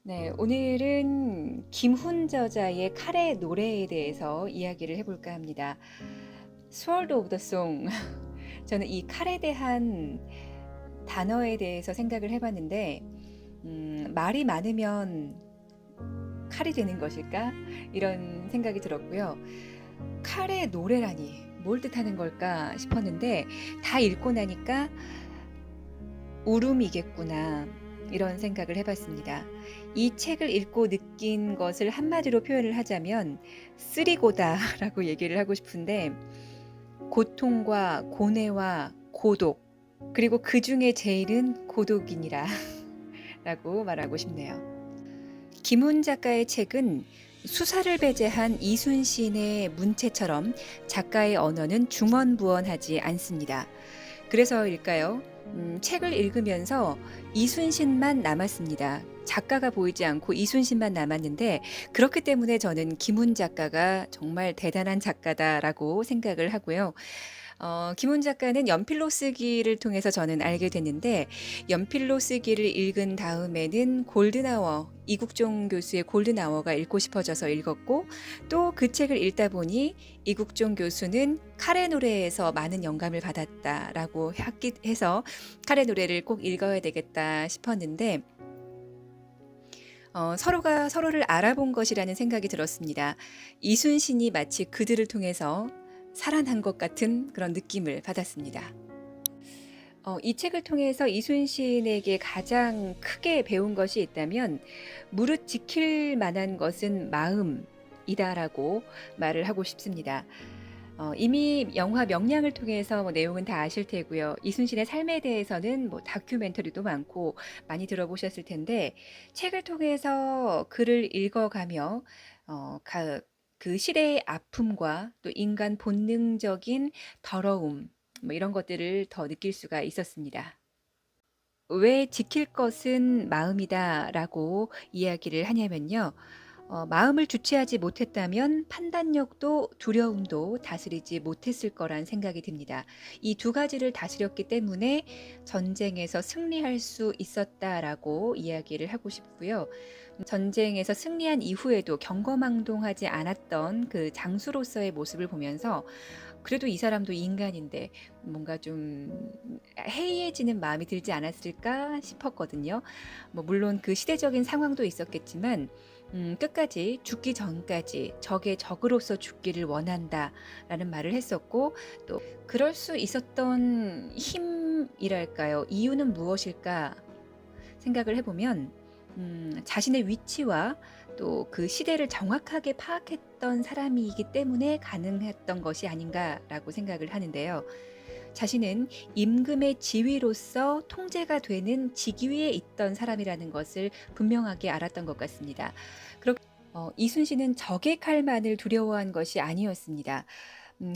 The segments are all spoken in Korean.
네, 오늘은 김훈 저자의 칼의 노래에 대해서 이야기를 해볼까 합니다. Sword of the Song. 저는 이 칼에 대한 단어에 대해서 생각을 해봤는데, 말이 많으면 칼이 되는 것일까? 이런 생각이 들었고요. 칼의 노래라니 뭘 뜻하는 걸까 싶었는데, 다 읽고 나니까 울음이겠구나. 이런 생각을 해봤습니다. 이 책을 읽고 느낀 것을 한마디로 표현을 하자면 쓰리고다라고 얘기를 하고 싶은데 고통과 고뇌와 고독 그리고 그 중에 제일은 고독이니라 라고 말하고 싶네요. 김훈 작가의 책은 수사를 배제한 이순신의 문체처럼 작가의 언어는 중언부언하지 않습니다. 그래서일까요? 책을 읽으면서 이순신만 남았습니다. 작가가 보이지 않고 이순신만 남았는데 그렇기 때문에 저는 김훈 작가가 정말 대단한 작가다라고 생각을 하고요. 김훈 작가는 연필로 쓰기를 통해서 저는 알게 됐는데 연필로 쓰기를 읽은 다음에는 골든아워 이국종 교수의 골든아워가 읽고 싶어져서 읽었고 또 그 책을 읽다 보니 이국종 교수는 칼의 노래에서 많은 영감을 받았다라고 해서 칼의 노래를 꼭 읽어야 되겠다 싶었는데 서로가 서로를 알아본 것이라는 생각이 들었습니다. 이순신이 마치 그들을 통해서 살아난 것 같은 그런 느낌을 받았습니다. 이 책을 통해서 이순신에게 가장 크게 배운 것이 있다면 무릇 지킬 만한 것은 마음이다라고 말을 하고 싶습니다. 이미 영화 명량을 통해서 내용은 다 아실 테고요. 이순신의 삶에 대해서는 다큐멘터리도 많고 많이 들어보셨을 텐데 책을 통해서 글을 읽어가며 그 시대의 아픔과 또 인간 본능적인 더러움 이런 것들을 더 느낄 수가 있었습니다. 왜 지킬 것은 마음이다라고 이야기를 하냐면요. 마음을 주체하지 못했다면 판단력도 두려움도 다스리지 못했을 거란 생각이 듭니다. 이 두 가지를 다스렸기 때문에 전쟁에서 승리할 수 있었다라고 이야기를 하고 싶고요. 전쟁에서 승리한 이후에도 경거망동하지 않았던 그 장수로서의 모습을 보면서 그래도 이 사람도 인간인데 뭔가 좀 해이해지는 마음이 들지 않았을까 싶었거든요. 물론 그 시대적인 상황도 있었겠지만 끝까지 죽기 전까지 적의 적으로서 죽기를 원한다라는 말을 했었고 또 그럴 수 있었던 힘이랄까요? 이유는 무엇일까 생각을 해보면 자신의 위치와 또 그 시대를 정확하게 파악했던 사람이기 때문에 가능했던 것이 아닌가라고 생각을 하는데요. 자신은 임금의 지위로서 통제가 되는 직위에 있던 사람이라는 것을 분명하게 알았던 것 같습니다. 이순신은 적의 칼만을 두려워한 것이 아니었습니다.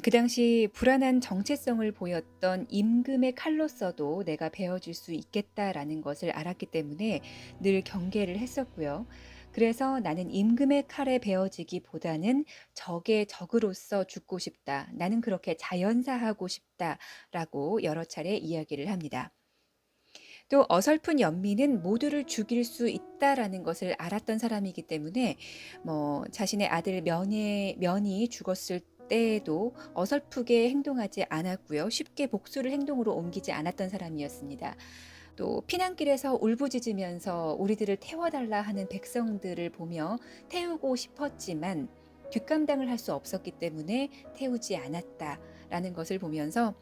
그 당시 불안한 정체성을 보였던 임금의 칼로서도 내가 베어줄 수 있겠다라는 것을 알았기 때문에 늘 경계를 했었고요. 그래서 나는 임금의 칼에 베어지기보다는 적의 적으로서 죽고 싶다. 나는 그렇게 자연사하고 싶다라고 여러 차례 이야기를 합니다. 또 어설픈 연민은 모두를 죽일 수 있다라는 것을 알았던 사람이기 때문에 자신의 아들 면이 죽었을 때에도 어설프게 행동하지 않았고요. 쉽게 복수를 행동으로 옮기지 않았던 사람이었습니다. 또 피난길에서 울부짖으면서 우리들을 태워달라 하는 백성들을 보며 태우고 싶었지만 뒷감당을 할 수 없었기 때문에 태우지 않았다라는 것을 보면서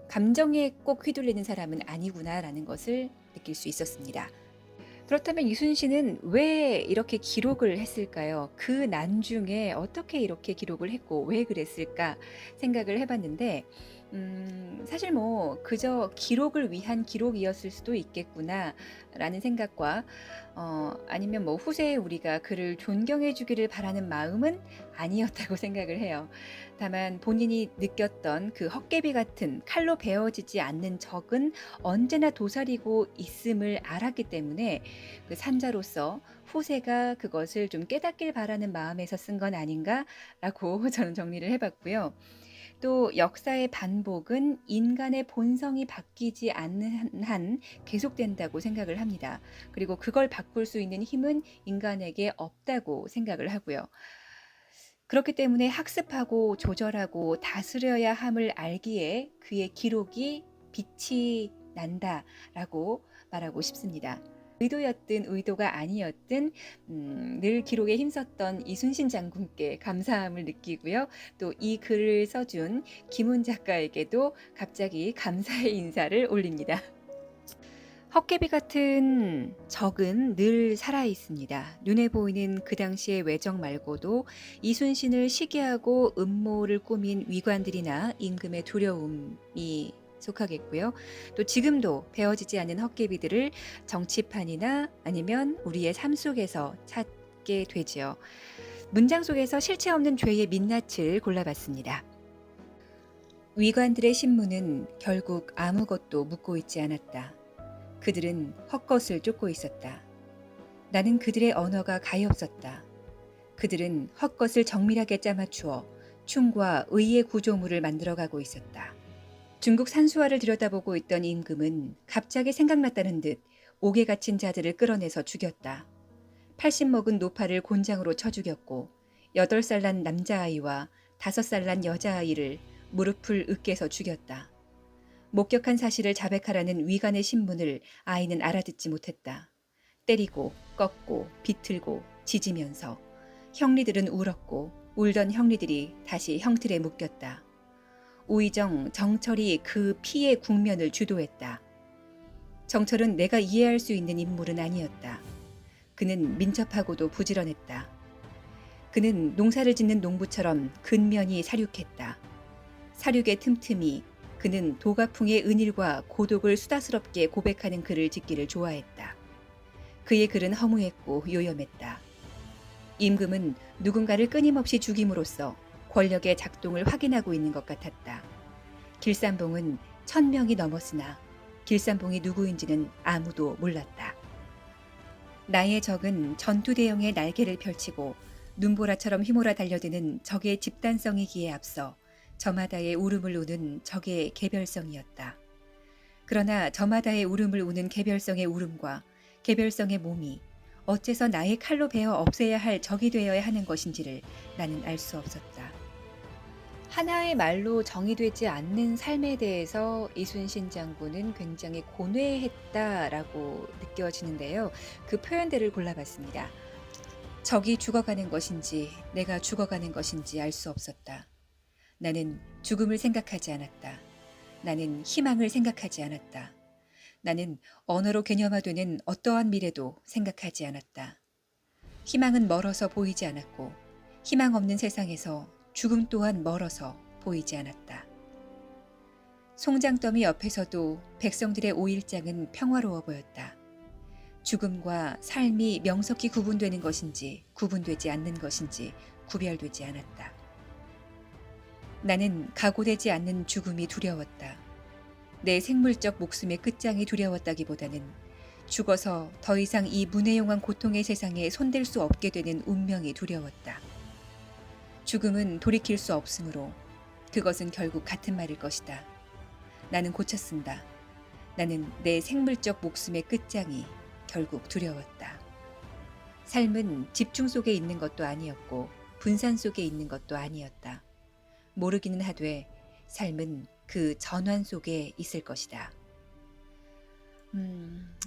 감정에 꼭 휘둘리는 사람은 아니구나라는 것을 느낄 수 있었습니다. 그렇다면 이순신은 왜 이렇게 기록을 했을까요? 그 난중에 어떻게 이렇게 기록을 했고 왜 그랬을까 생각을 해봤는데 사실 그저 기록을 위한 기록이었을 수도 있겠구나라는 생각과 아니면 후세에 우리가 그를 존경해 주기를 바라는 마음은 아니었다고 생각을 해요. 다만 본인이 느꼈던 그 헛개비 같은 칼로 베어지지 않는 적은 언제나 도사리고 있음을 알았기 때문에 그 산자로서 후세가 그것을 좀 깨닫길 바라는 마음에서 쓴 건 아닌가라고 저는 정리를 해봤고요. 또 역사의 반복은 인간의 본성이 바뀌지 않는 한 계속된다고 생각을 합니다. 그리고 그걸 바꿀 수 있는 힘은 인간에게 없다고 생각을 하고요. 그렇기 때문에 학습하고 조절하고 다스려야 함을 알기에 그의 기록이 빛이 난다라고 말하고 싶습니다. 의도였든 의도가 아니었든 늘 기록에 힘썼던 이순신 장군께 감사함을 느끼고요. 또 이 글을 써준 김훈 작가에게도 갑자기 감사의 인사를 올립니다. 헛개비 같은 적은 늘 살아 있습니다. 눈에 보이는 그 당시의 외적 말고도 이순신을 시기하고 음모를 꾸민 위관들이나 임금의 두려움이 속하겠고요. 또 지금도 베어지지 않는 헛개비들을 정치판이나 아니면 우리의 삶 속에서 찾게 되지요. 문장 속에서 실체 없는 죄의 민낯을 골라봤습니다. 위관들의 신문은 결국 아무것도 묻고 있지 않았다. 그들은 헛것을 쫓고 있었다. 나는 그들의 언어가 가엾었다. 그들은 헛것을 정밀하게 짜맞추어 충과 의의 구조물을 만들어가고 있었다. 중국 산수화를 들여다보고 있던 임금은 갑자기 생각났다는 듯 옥에 갇힌 자들을 끌어내서 죽였다. 80 먹은 노파를 곤장으로 쳐 죽였고 8살 난 남자아이와 5살 난 여자아이를 무릎을 으깨서 죽였다. 목격한 사실을 자백하라는 위관의 신문을 아이는 알아듣지 못했다. 때리고 꺾고 비틀고 짖으면서 형리들은 울었고 울던 형리들이 다시 형틀에 묶였다. 우의정 정철이 그 피의 국면을 주도했다. 정철은 내가 이해할 수 있는 인물은 아니었다. 그는 민첩하고도 부지런했다. 그는 농사를 짓는 농부처럼 근면이 사륙했다. 사륙의 틈틈이 그는 도가풍의 은일과 고독을 수다스럽게 고백하는 글을 짓기를 좋아했다. 그의 글은 허무했고 요염했다. 임금은 누군가를 끊임없이 죽임으로써 권력의 작동을 확인하고 있는 것 같았다. 길산봉은 1000명이 넘었으나 길산봉이 누구인지는 아무도 몰랐다. 나의 적은 전투대형의 날개를 펼치고 눈보라처럼 휘몰아 달려드는 적의 집단성이기에 앞서 저마다의 울음을 우는 적의 개별성이었다. 그러나 저마다의 울음을 우는 개별성의 울음과 개별성의 몸이 어째서 나의 칼로 베어 없애야 할 적이 되어야 하는 것인지를 나는 알 수 없었다. 하나의 말로 정의되지 않는 삶에 대해서 이순신 장군은 굉장히 고뇌했다라고 느껴지는데요. 그 표현들을 골라봤습니다. 적이 죽어가는 것인지 내가 죽어가는 것인지 알 수 없었다. 나는 죽음을 생각하지 않았다. 나는 희망을 생각하지 않았다. 나는 언어로 개념화되는 어떠한 미래도 생각하지 않았다. 희망은 멀어서 보이지 않았고 희망 없는 세상에서 죽음 또한 멀어서 보이지 않았다. 송장더미 옆에서도 백성들의 오일장은 평화로워 보였다. 죽음과 삶이 명석히 구분되는 것인지 구분되지 않는 것인지 구별되지 않았다. 나는 각오되지 않는 죽음이 두려웠다. 내 생물적 목숨의 끝장이 두려웠다기보다는 죽어서 더 이상 이 문외용한 고통의 세상에 손댈 수 없게 되는 운명이 두려웠다. 죽음은 돌이킬 수 없으므로 그것은 결국 같은 말일 것이다. 나는 고쳤습니다. 나는 내 생물적 목숨의 끝장이 결국 두려웠다. 삶은 집중 속에 있는 것도 아니었고 분산 속에 있는 것도 아니었다. 모르기는 하되 삶은 그 전환 속에 있을 것이다.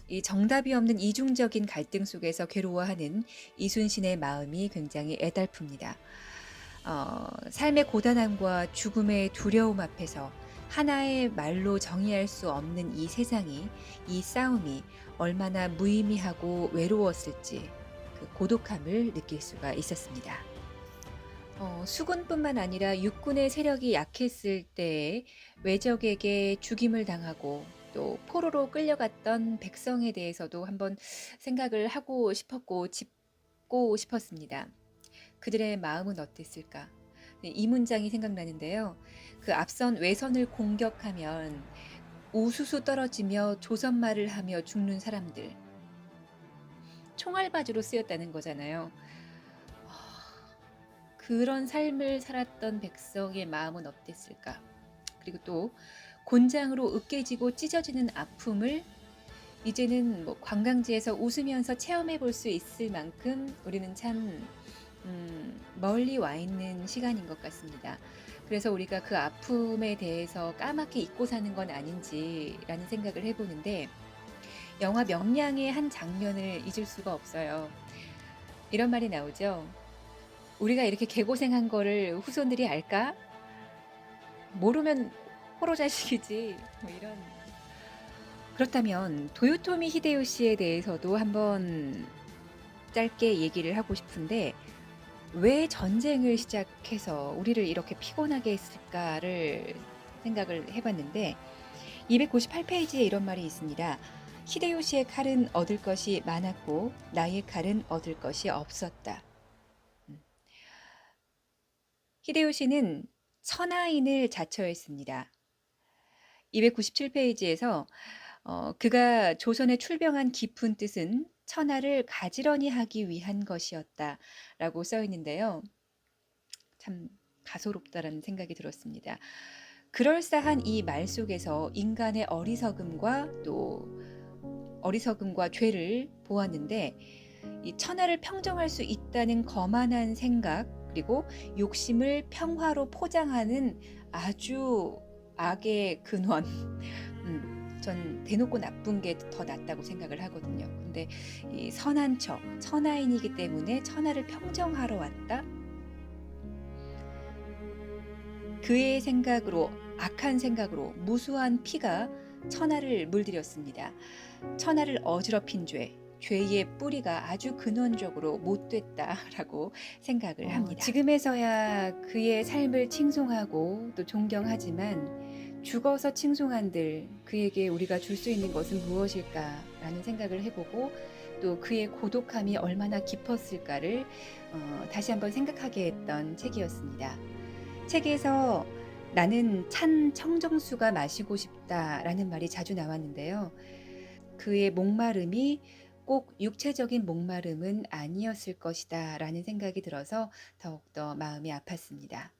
이 정답이 없는 이중적인 갈등 속에서 괴로워하는 이순신의 마음이 굉장히 애달픕니다. 삶의 고단함과 죽음의 두려움 앞에서 하나의 말로 정의할 수 없는 이 세상이, 이 싸움이 얼마나 무의미하고 외로웠을지 그 고독함을 느낄 수가 있었습니다. 수군뿐만 아니라 육군의 세력이 약했을 때에 외적에게 죽임을 당하고 또 포로로 끌려갔던 백성에 대해서도 한번 생각을 하고 싶었고 짚고 싶었습니다. 그들의 마음은 어땠을까? 네, 이 문장이 생각나는데요. 그 앞선 외선을 공격하면 우수수 떨어지며 조선말을 하며 죽는 사람들. 총알바지로 쓰였다는 거잖아요. 그런 삶을 살았던 백성의 마음은 어땠을까? 그리고 또 곤장으로 으깨지고 찢어지는 아픔을 이제는 뭐 관광지에서 웃으면서 체험해 볼 수 있을 만큼 우리는 참 멀리 와 있는 시간인 것 같습니다. 그래서 우리가 그 아픔에 대해서 까맣게 잊고 사는 건 아닌지라는 생각을 해 보는데, 영화 명량의 한 장면을 잊을 수가 없어요. 이런 말이 나오죠. "우리가 이렇게 개고생한 거를 후손들이 알까? 모르면 호로자식이지." 뭐 이런. 그렇다면 도요토미 히데요시에 대해서도 한번 짧게 얘기를 하고 싶은데, 왜 전쟁을 시작해서 우리를 이렇게 피곤하게 했을까를 생각을 해 봤는데, 298 페이지에 이런 말이 있습니다. "히데요시의 칼은 얻을 것이 많았고 나의 칼은 얻을 것이 없었다." 음. 히데요시는 천하인을 자처했습니다. 297 페이지에서 그가 조선에 출병한 깊은 뜻은 천하를 가지런히 하기 위한 것이었다라고 써 있는데요. 참 가소롭다라는 생각이 들었습니다. 그럴싸한 이 말 속에서 인간의 어리석음과 죄를 보았는데, 이 천하를 평정할 수 있다는 거만한 생각, 그리고 욕심을 평화로 포장하는 아주 악의 근원. 전 대놓고 나쁜 게 더 낫다고 생각을 하거든요. 근데 이 선한 척, 천하인이기 때문에 천하를 평정하러 왔다? 그의 생각으로, 악한 생각으로 무수한 피가 천하를 물들였습니다. 천하를 어지럽힌 죄의 뿌리가 아주 근원적으로 못됐다라고 생각을 합니다. 지금에서야 그의 삶을 칭송하고 또 존경하지만, 죽어서 칭송한들 그에게 우리가 줄 수 있는 것은 무엇일까라는 생각을 해보고, 또 그의 고독함이 얼마나 깊었을까를 다시 한번 생각하게 했던 책이었습니다. 책에서 "나는 찬 청정수가 마시고 싶다"라는 말이 자주 나왔는데요. 그의 목마름이 꼭 육체적인 목마름은 아니었을 것이다라는 생각이 들어서 더욱더 마음이 아팠습니다.